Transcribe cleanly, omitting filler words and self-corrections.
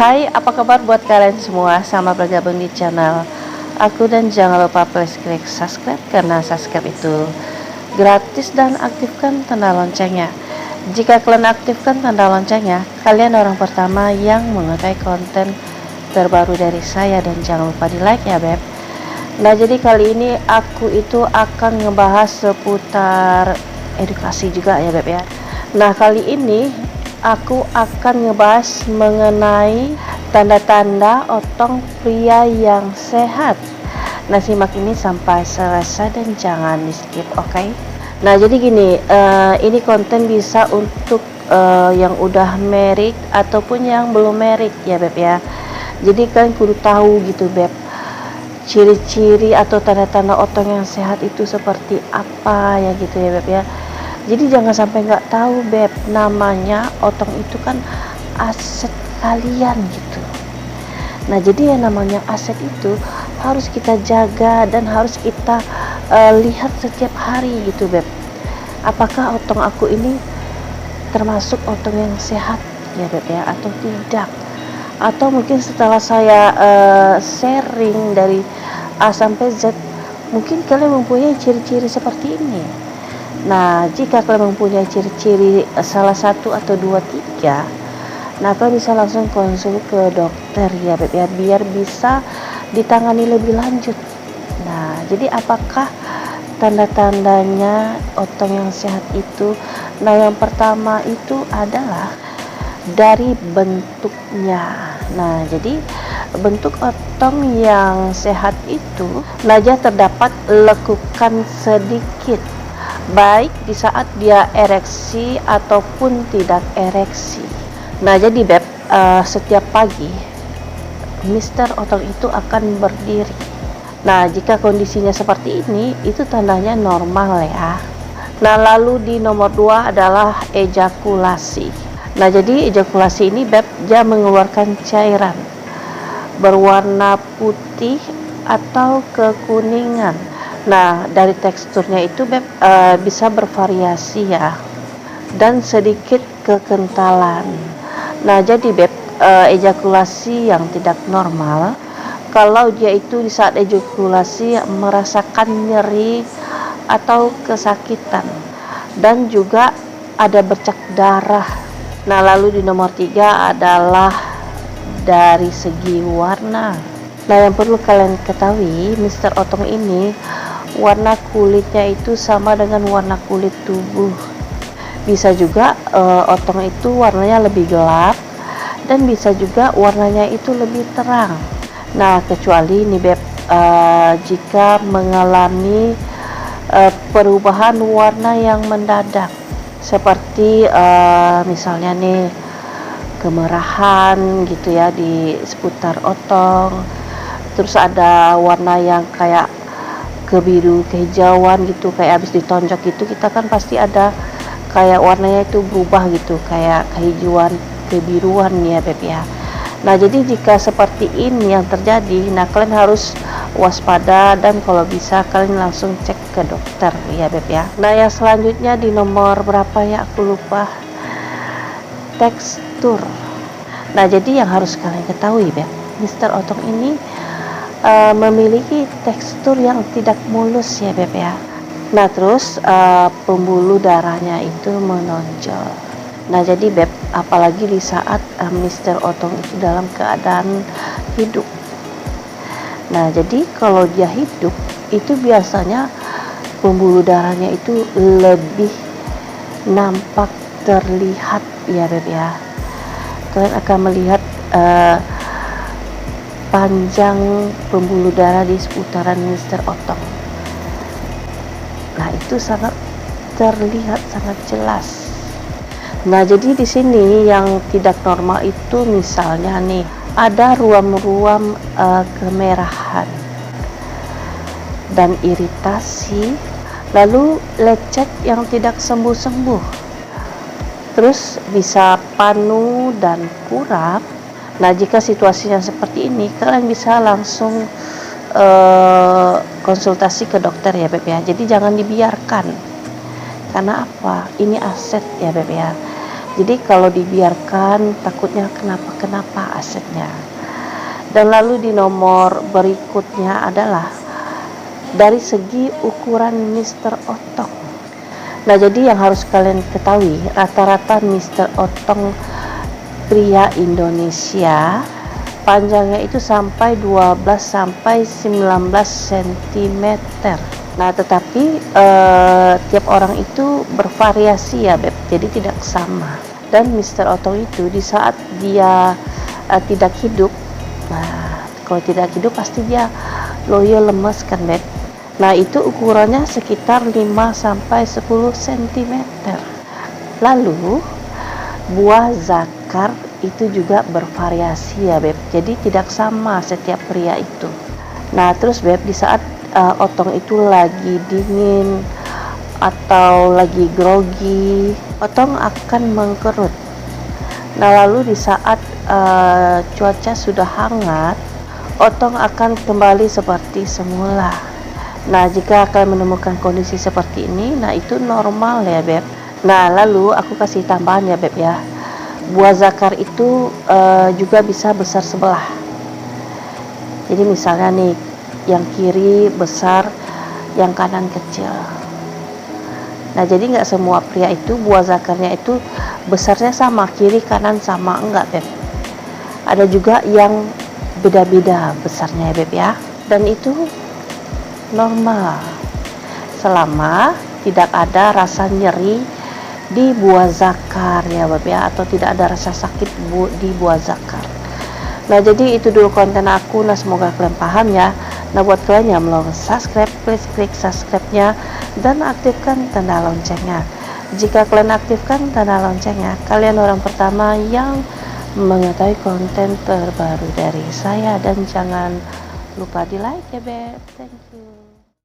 Hai, apa kabar buat kalian semua? Selamat bergabung di channel aku, dan jangan lupa please klik subscribe karena subscribe itu gratis, dan aktifkan tanda loncengnya. Jika kalian aktifkan tanda loncengnya, kalian orang pertama yang mengetahui konten terbaru dari saya, dan jangan lupa di like ya beb. Nah, jadi kali ini aku itu akan ngebahas seputar edukasi juga ya beb ya. Nah, kali ini aku akan ngebahas mengenai tanda-tanda otong pria yang sehat. Nah, simak ini sampai selesai dan jangan di skip, oke? Nah, jadi gini, ini konten bisa untuk yang udah married ataupun yang belum married ya beb ya. Jadi kalian kudu tahu gitu beb, ciri-ciri atau tanda-tanda otong yang sehat itu seperti apa ya gitu ya beb ya. Jadi jangan sampai nggak tahu beb, namanya otong itu kan aset kalian gitu. Nah, jadi yang namanya aset itu harus kita jaga dan harus kita lihat setiap hari gitu beb. Apakah otong aku ini termasuk otong yang sehat ya beb ya, atau tidak? Atau mungkin setelah saya sharing dari A sampai Z, mungkin kalian mempunyai ciri-ciri seperti ini. Nah, jika kalian mempunyai ciri-ciri salah satu atau dua tiga, nah kalian bisa langsung konsul ke dokter ya beb ya, biar bisa ditangani lebih lanjut. Nah, jadi apakah tanda-tandanya otong yang sehat itu? Nah, yang pertama itu adalah dari bentuknya. Nah, jadi bentuk otong yang sehat itu saja terdapat lekukan sedikit, baik di saat dia ereksi ataupun tidak ereksi. Nah, jadi beb, setiap pagi Mister Otong itu akan berdiri. Nah, jika kondisinya seperti ini, itu tandanya normal ya. Nah, lalu di nomor 2 adalah ejakulasi. Nah, jadi ejakulasi ini beb, dia mengeluarkan cairan berwarna putih atau kekuningan. Nah, dari teksturnya itu beb, bisa bervariasi ya, dan sedikit kekentalan. Nah, jadi beb, ejakulasi yang tidak normal, kalau dia itu di saat ejakulasi merasakan nyeri atau kesakitan, dan juga ada bercak darah. Nah, lalu di nomor 3 adalah dari segi warna. Nah, yang perlu kalian ketahui, Mister Otong ini warna kulitnya itu sama dengan warna kulit tubuh. Bisa juga otong itu warnanya lebih gelap, dan bisa juga warnanya itu lebih terang. Nah, kecuali nih beb, jika mengalami perubahan warna yang mendadak, seperti misalnya nih kemerahan gitu ya di seputar otong, terus ada warna yang kayak kebiru kehijauan gitu, kayak habis ditonjok gitu, kita kan pasti ada kayak warnanya itu berubah gitu, kayak kehijauan kebiruan ya beb ya. Nah, jadi jika seperti ini yang terjadi, nah kalian harus waspada, dan kalau bisa kalian langsung cek ke dokter ya beb ya. Nah, yang selanjutnya di nomor berapa ya, aku lupa, tekstur. Nah, jadi yang harus kalian ketahui beb, Mister Otong ini memiliki tekstur yang tidak mulus ya beb ya. Nah, terus pembuluh darahnya itu menonjol. Nah, jadi beb, apalagi di saat Mister Otong itu dalam keadaan hidup. Nah, jadi kalau dia hidup itu biasanya pembuluh darahnya itu lebih nampak terlihat ya beb ya. Kalian akan melihat panjang pembuluh darah di seputaran Mister Otong. Nah, itu sangat terlihat sangat jelas. Nah, jadi di sini yang tidak normal itu misalnya nih, ada ruam-ruam kemerahan dan iritasi, lalu lecet yang tidak sembuh-sembuh, terus bisa panu dan kurap. Nah, jika situasinya seperti ini, kalian bisa langsung konsultasi ke dokter ya beb ya. Jadi jangan dibiarkan, karena apa, ini aset ya beb ya. Jadi kalau dibiarkan takutnya kenapa-kenapa asetnya. Dan lalu di nomor berikutnya adalah dari segi ukuran Mr. Otong. Nah, jadi yang harus kalian ketahui, rata-rata Mr. Otong pria Indonesia panjangnya itu sampai 12 sampai 19 cm. Nah, tetapi tiap orang itu bervariasi ya, Beb. Jadi tidak sama. Dan Mr. Otong itu di saat dia tidak hidup, nah, kalau tidak hidup pasti dia loyo lemes kan, Beb. Nah, itu ukurannya sekitar 5 sampai 10 cm. Lalu buah zakar itu juga bervariasi ya, Beb. Jadi tidak sama setiap pria itu. Nah, terus Beb, di saat Otong itu lagi dingin atau lagi grogi, Otong akan mengkerut. Nah, lalu di saat cuaca sudah hangat, Otong akan kembali seperti semula. Nah, jika kalian menemukan kondisi seperti ini, nah itu normal ya, Beb. Nah, lalu aku kasih tambahan ya, Beb ya. Buah zakar itu juga bisa besar sebelah. Jadi misalnya nih, yang kiri besar, yang kanan kecil. Nah, jadi nggak semua pria itu buah zakarnya itu besarnya sama, kiri kanan sama, enggak, Beb. Ada juga yang beda-beda besarnya ya, Beb ya. Dan itu normal selama tidak ada rasa nyeri di buah zakar ya, Beb ya, atau tidak ada rasa sakit di buah zakar. Nah, jadi itu dulu konten aku. Nah, semoga kalian paham ya. Nah, buat kalian yang belum subscribe, please klik subscribe-nya dan aktifkan tanda loncengnya. Jika kalian aktifkan tanda loncengnya, kalian orang pertama yang mengetahui konten terbaru dari saya. Dan jangan lupa di like ya, Beb. Thank you.